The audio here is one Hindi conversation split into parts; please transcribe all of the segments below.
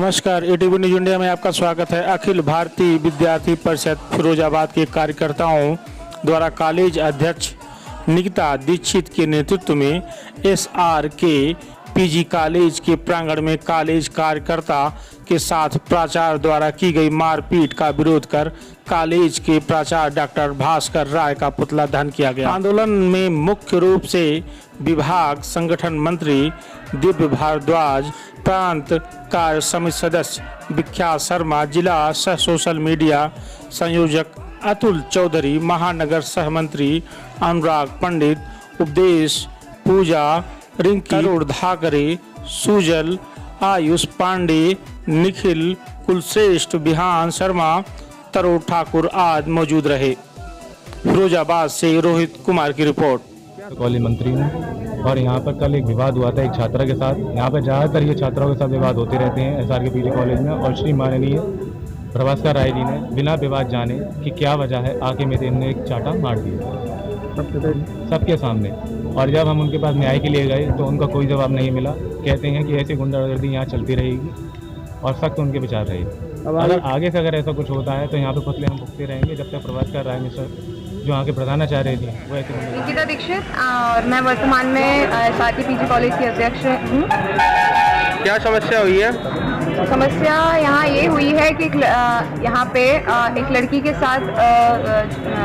नमस्कार, ATV न्यूज इंडिया में आपका स्वागत है। अखिल भारतीय विद्यार्थी परिषद फिरोजाबाद के कार्यकर्ताओं द्वारा कॉलेज अध्यक्ष निकिता दीक्षित के नेतृत्व में SRK PG कॉलेज के प्रांगण में कॉलेज कार्यकर्ता के साथ प्राचार्य द्वारा की गई मारपीट का विरोध कर कॉलेज के प्राचार्य डॉक्टर भास्कर राय का पुतला दहन किया गया। आंदोलन में मुख्य रूप से विभाग संगठन मंत्री दिव्य भारद्वाज, प्रांत कार्य समिति सदस्य विख्यात शर्मा, जिला सह सोशल मीडिया संयोजक अतुल चौधरी, महानगर सह मंत्री अनुराग पंडित, उपदेश पूजा, रिंकी करोड़ धाकरे, सुजल, आयुष पांडे, निखिल कुलश्रेष्ठ, बिहान शर्मा, तरुण ठाकुर आदि मौजूद रहे। फिरोजाबाद से रोहित कुमार की रिपोर्ट। कॉलेज मंत्री हूँ और यहाँ पर कल एक विवाद हुआ था एक छात्रा के साथ। यहाँ पर ज़्यादातर ये छात्राओं के साथ विवाद होते रहते हैं SRK PG कॉलेज में, और श्री माननीय भास्कर राय जी ने बिना विवाद जाने कि क्या वजह है आके मेरे ने एक चाटा मार दिया सबके सामने। और जब हम उनके पास न्याय के लिए गए तो उनका कोई जवाब नहीं मिला। कहते हैं कि ऐसी गुंडागर्दी यहाँ चलती रहेगी और सख्त उनके विचार रहेगी। अगर आगे से अगर ऐसा कुछ होता है तो यहाँ पे पुतले हम भुगते रहेंगे जब तक भास्कर राय मिश्र जो यहाँ के प्रधानाचार्य थी वो ऐसे। निकिता दीक्षित और मैं वर्तमान में SRK PG कॉलेज की अध्यक्ष हूँ। क्या समस्या हुई है? समस्या यहाँ ये हुई है कि यहाँ पे एक लड़की के साथ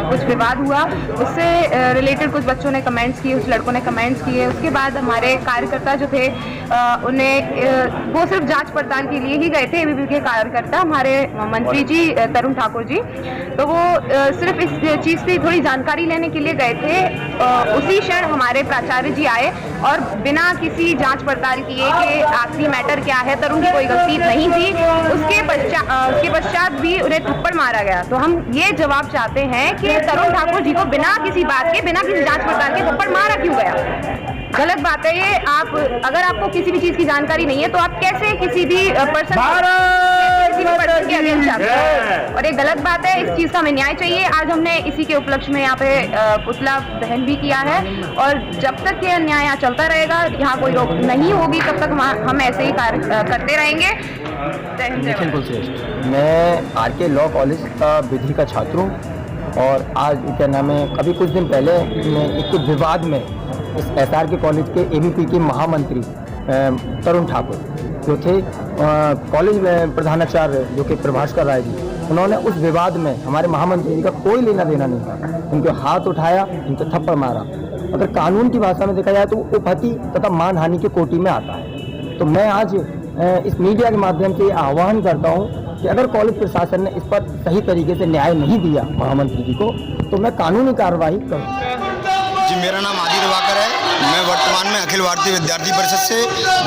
कुछ विवाद हुआ, उससे रिलेटेड कुछ बच्चों ने कमेंट्स किए, उस लड़कों ने कमेंट्स किए। उसके बाद हमारे कार्यकर्ता जो थे उन्हें वो सिर्फ जांच पड़ताल के लिए ही गए थे। ABP के कार्यकर्ता हमारे मंत्री जी तरुण ठाकुर जी, तो वो सिर्फ इस चीज़ की थोड़ी जानकारी लेने के लिए गए थे। उसी क्षण हमारे प्राचार्य जी आए और बिना किसी जांच पड़ताल किए कि आखिरी मैटर क्या है, तरुण की कोई गलती नहीं थी, उसके पश्चात भी उन्हें थप्पड़ मारा गया। तो हम ये जवाब चाहते हैं कि तरुण ठाकुर जी को बिना किसी बात के, बिना किसी जांच पड़ताल के थप्पड़ मारा क्यों गया? गलत बात है ये। आप अगर आपको किसी भी चीज की जानकारी नहीं है तो आप कैसे किसी भी पर्सन के अगेंस्ट जाते हैं, और ये गलत बात है। इस चीज का हमें न्याय चाहिए। आज हमने इसी के उपलक्ष्य में यहाँ पे पुतला दहन भी किया है, और जब तक ये न्याय यहाँ चलता रहेगा, यहाँ कोई रोक नहीं होगी, तब तक हम ऐसे ही कार्य करते रहेंगे। मैं RK लॉ कॉलेज का विधि का छात्र हूँ, और आज क्या नाम है, अभी कुछ दिन पहले एक विवाद में इस SRK कॉलेज के ABP के महामंत्री तरुण ठाकुर जो थे, कॉलेज में प्रधानाचार्य जो कि भास्कर राय जी, उन्होंने उस विवाद में हमारे महामंत्री जी का कोई लेना देना नहीं था। उनके हाथ उठाया, उनको थप्पड़ मारा। अगर कानून की भाषा में देखा जाए तो वो उपहति तथा मानहानि के कोटि में आता है। तो मैं आज इस मीडिया के माध्यम से आह्वान करता हूँ कि अगर कॉलेज प्रशासन ने इस पर सही तरीके से न्याय नहीं दिया महामंत्री जी को, तो मैं कानूनी कार्रवाई करूँ। जी, मेरा नाम आदि दिवाकर है। मैं वर्तमान में अखिल भारतीय विद्यार्थी परिषद से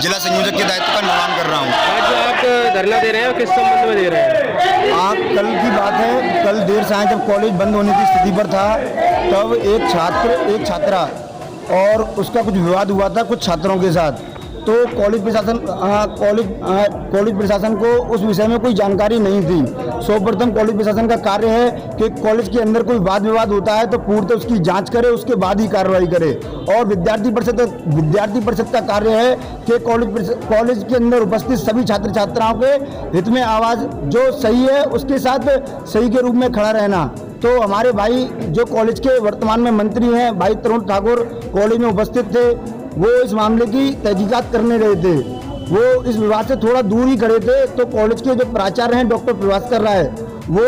जिला संयोजक के दायित्व का निर्वहन कर रहा हूँ। आज जो आप धरना दे रहे हैं किस संबंध में दे रहे हैं? आप कल की बात है, कल देर सांझ जब कॉलेज बंद होने की स्थिति पर था, तब एक छात्रा और उसका कुछ विवाद हुआ था कुछ छात्रों के साथ। तो कॉलेज प्रशासन को उस विषय में कोई जानकारी नहीं थी। सर्वप्रथम कॉलेज प्रशासन का कार्य है कि कॉलेज के अंदर कोई वाद विवाद होता है तो पूर्णतः उसकी जांच करे, उसके बाद ही कार्रवाई करे। और विद्यार्थी परिषद का कार्य है कि कॉलेज के अंदर उपस्थित सभी छात्र छात्राओं के हित में आवाज़ जो सही है उसके साथ सही के रूप में खड़ा रहना। तो हमारे भाई जो कॉलेज के वर्तमान में मंत्री हैं, भाई तरुण ठाकुर कॉलेज में उपस्थित थे। वो इस मामले की तहकीकात करने गए थे, वो इस विवाद से थोड़ा दूर ही खड़े थे। तो कॉलेज के जो प्राचार्य हैं डॉक्टर भास्कर राय, वो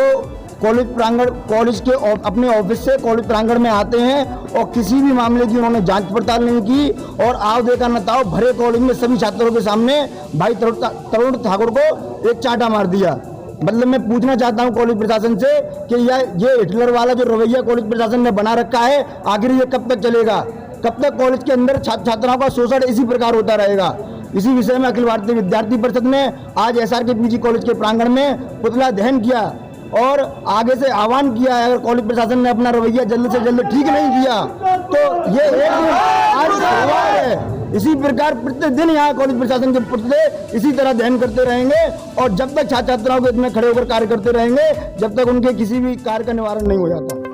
कॉलेज के अपने ऑफिस से कॉलेज प्रांगण में आते हैं और किसी भी मामले की उन्होंने जांच पड़ताल नहीं की, और आओ देखा न ताओ भरे कॉलेज में सभी छात्रों के सामने भाई तरुण ठाकुर को एक चाटा मार दिया। मतलब मैं पूछना चाहता हूं कॉलेज प्रशासन से कि ये हिटलर वाला जो रवैया कॉलेज प्रशासन ने बना रखा है, आखिर ये कब तक चलेगा? कब तक कॉलेज के अंदर छात्राओं का शोषण इसी प्रकार होता रहेगा? इसी विषय में अखिल भारतीय विद्यार्थी परिषद ने आज SRK PG कॉलेज के प्रांगण में पुतला दहन किया और आगे से आह्वान किया है, अगर कॉलेज प्रशासन ने अपना रवैया जल्द से जल्द ठीक नहीं किया तो ये एक आज है। इसी प्रकार प्रतिदिन यहाँ कॉलेज प्रशासन के पुतले इसी तरह दहन करते रहेंगे, और जब तक छात्र छात्राओं के हित में खड़े होकर कार्य करते रहेंगे, जब तक उनके किसी भी कार्य का निवारण नहीं हो जाता।